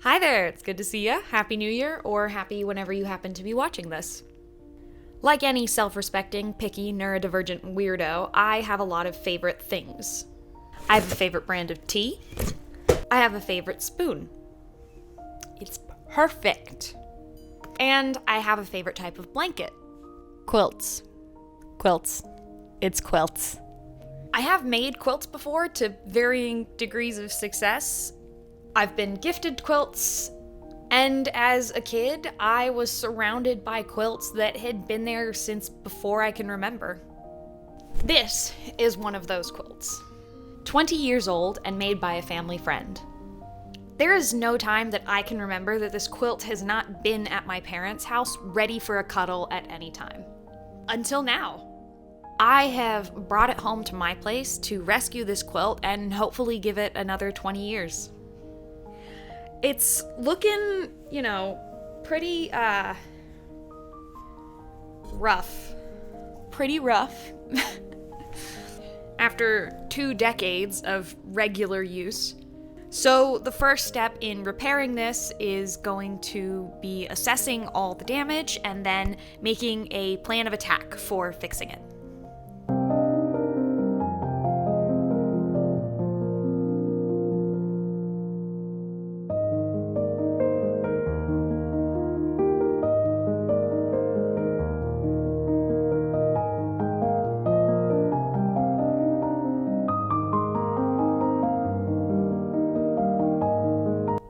Hi there, it's good to see ya. Happy New Year, or happy whenever you happen to be watching this. Like any self-respecting, picky, neurodivergent weirdo, I have a lot of favorite things. I have a favorite brand of tea. I have a favorite spoon. It's perfect. And I have a favorite type of blanket. Quilts. Quilts. It's quilts. I have made quilts before to varying degrees of success. I've been gifted quilts, and as a kid, I was surrounded by quilts that had been there since before I can remember. This is one of those quilts. 20 years old and made by a family friend. There is no time that I can remember that this quilt has not been at my parents' house ready for a cuddle at any time. Until now. I have brought it home to my place to rescue this quilt and hopefully give it another 20 years. It's looking, pretty, rough. Pretty rough. After 2 decades of regular use. So the first step in repairing this is going to be assessing all the damage and then making a plan of attack for fixing it.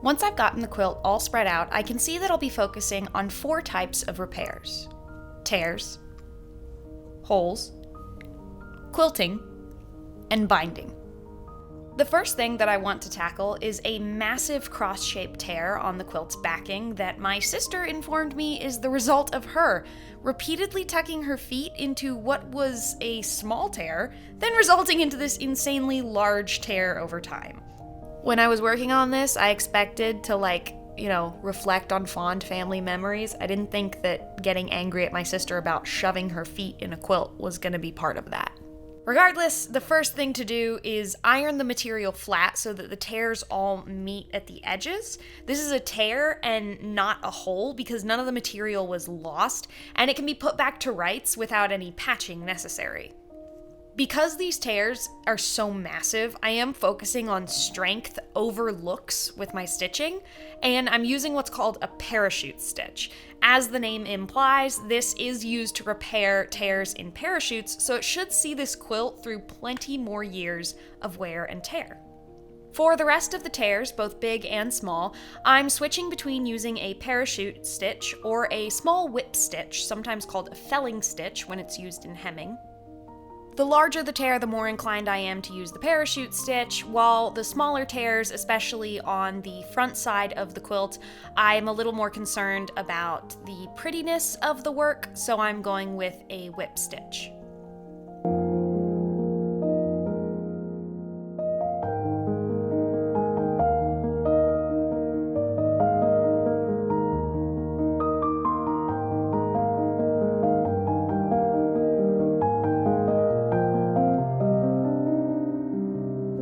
Once I've gotten the quilt all spread out, I can see that I'll be focusing on 4 types of repairs. Tears, holes, quilting, and binding. The first thing that I want to tackle is a massive cross-shaped tear on the quilt's backing that my sister informed me is the result of her repeatedly tucking her feet into what was a small tear, then resulting into this insanely large tear over time. When I was working on this, I expected to, reflect on fond family memories. I didn't think that getting angry at my sister about shoving her feet in a quilt was going to be part of that. Regardless, the first thing to do is iron the material flat so that the tears all meet at the edges. This is a tear and not a hole because none of the material was lost, and it can be put back to rights without any patching necessary. Because these tears are so massive, I am focusing on strength over looks with my stitching, and I'm using what's called a parachute stitch. As the name implies, this is used to repair tears in parachutes, so it should see this quilt through plenty more years of wear and tear. For the rest of the tears, both big and small, I'm switching between using a parachute stitch or a small whip stitch, sometimes called a felling stitch when it's used in hemming. The larger the tear, the more inclined I am to use the parachute stitch, while the smaller tears, especially on the front side of the quilt, I'm a little more concerned about the prettiness of the work, so I'm going with a whip stitch.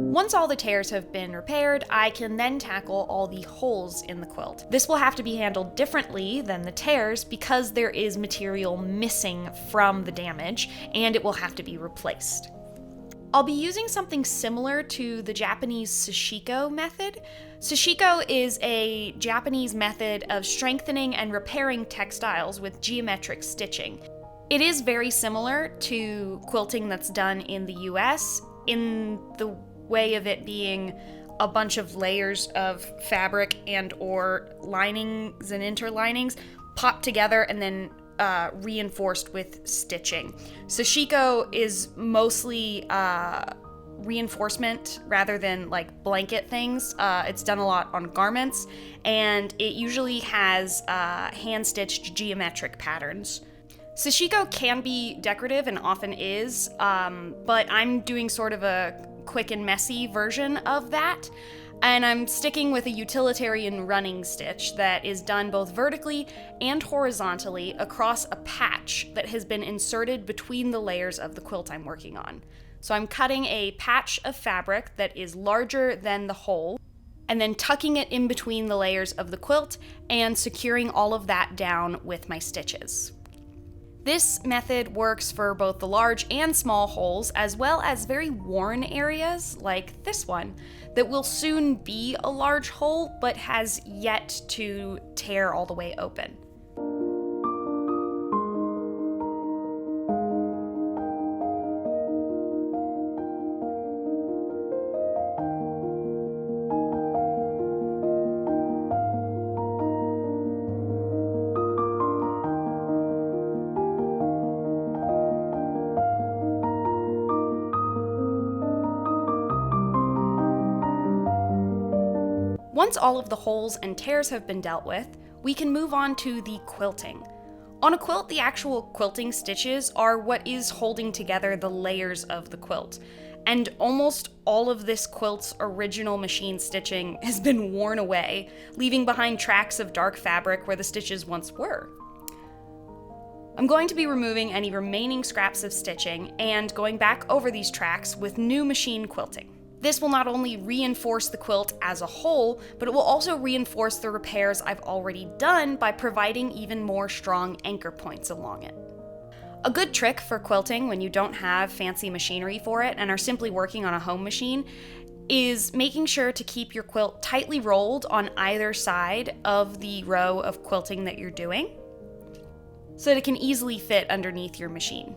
Once all the tears have been repaired, I can then tackle all the holes in the quilt. This will have to be handled differently than the tears because there is material missing from the damage, and it will have to be replaced. I'll be using something similar to the Japanese sashiko method. Sashiko is a Japanese method of strengthening and repairing textiles with geometric stitching. It is very similar to quilting that's done in the US, in the way of it being a bunch of layers of fabric and or linings and interlinings popped together and then reinforced with stitching. Sashiko is mostly reinforcement rather than like blanket things. It's done a lot on garments, and it usually has hand-stitched geometric patterns. Sashiko can be decorative and often is, but I'm doing sort of a quick and messy version of that, and I'm sticking with a utilitarian running stitch that is done both vertically and horizontally across a patch that has been inserted between the layers of the quilt I'm working on. So I'm cutting a patch of fabric that is larger than the hole, and then tucking it in between the layers of the quilt and securing all of that down with my stitches. This method works for both the large and small holes, as well as very worn areas like this one that will soon be a large hole but has yet to tear all the way open. Once all of the holes and tears have been dealt with, we can move on to the quilting. On a quilt, the actual quilting stitches are what is holding together the layers of the quilt. And almost all of this quilt's original machine stitching has been worn away, leaving behind tracks of dark fabric where the stitches once were. I'm going to be removing any remaining scraps of stitching and going back over these tracks with new machine quilting. This will not only reinforce the quilt as a whole, but it will also reinforce the repairs I've already done by providing even more strong anchor points along it. A good trick for quilting when you don't have fancy machinery for it and are simply working on a home machine is making sure to keep your quilt tightly rolled on either side of the row of quilting that you're doing, so that it can easily fit underneath your machine.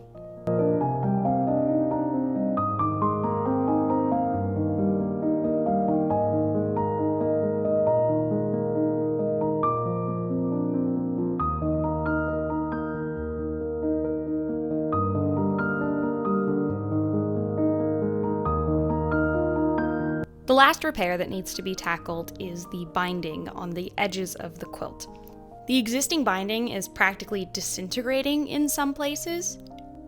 The last repair that needs to be tackled is the binding on the edges of the quilt. The existing binding is practically disintegrating in some places,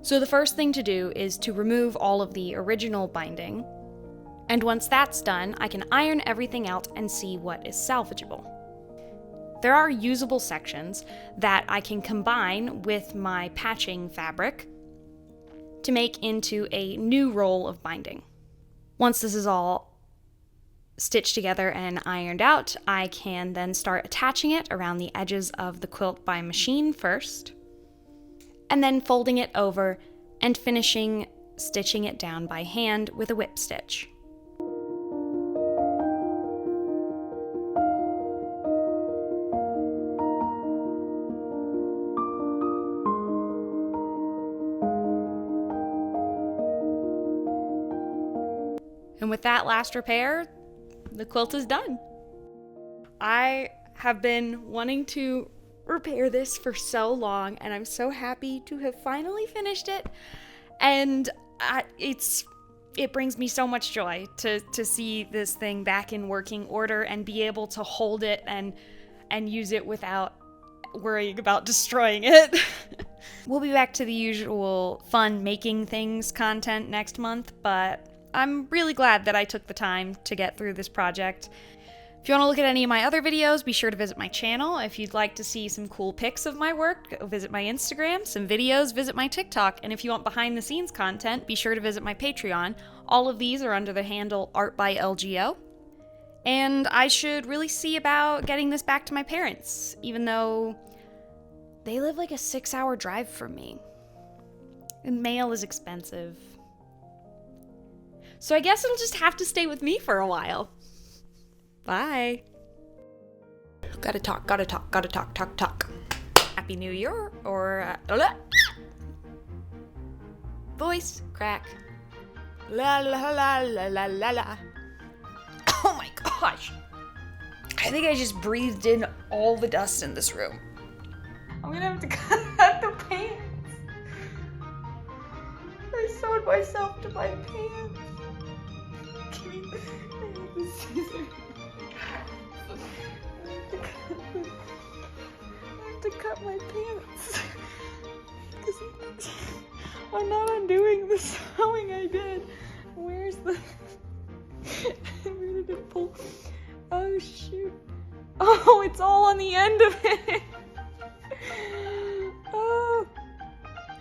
so the first thing to do is to remove all of the original binding, and once that's done, I can iron everything out and see what is salvageable. There are usable sections that I can combine with my patching fabric to make into a new roll of binding. Once this is all stitched together and ironed out, I can then start attaching it around the edges of the quilt by machine first, and then folding it over and finishing stitching it down by hand with a whip stitch. And with that last repair, the quilt is done. I have been wanting to repair this for so long, and I'm so happy to have finally finished it. And it brings me so much joy to see this thing back in working order and be able to hold it and use it without worrying about destroying it. We'll be back to the usual fun making things content next month, but I'm really glad that I took the time to get through this project. If you want to look at any of my other videos, be sure to visit my channel. If you'd like to see some cool pics of my work, visit my Instagram. Some videos, visit my TikTok. And if you want behind the scenes content, be sure to visit my Patreon. All of these are under the handle Art by LGO. And I should really see about getting this back to my parents, even though they live like a 6-hour drive from me. And mail is expensive. So I guess it'll just have to stay with me for a while. Bye. Gotta talk. Happy New Year, or voice crack. La la la la la la la. Oh my gosh. I think I just breathed in all the dust in this room. I'm gonna have to cut the pants. I sewed myself to my pants. I have to cut my pants. I'm not undoing the sewing I did. Where's the... Where did it pull? Oh shoot. Oh, it's all on the end of it.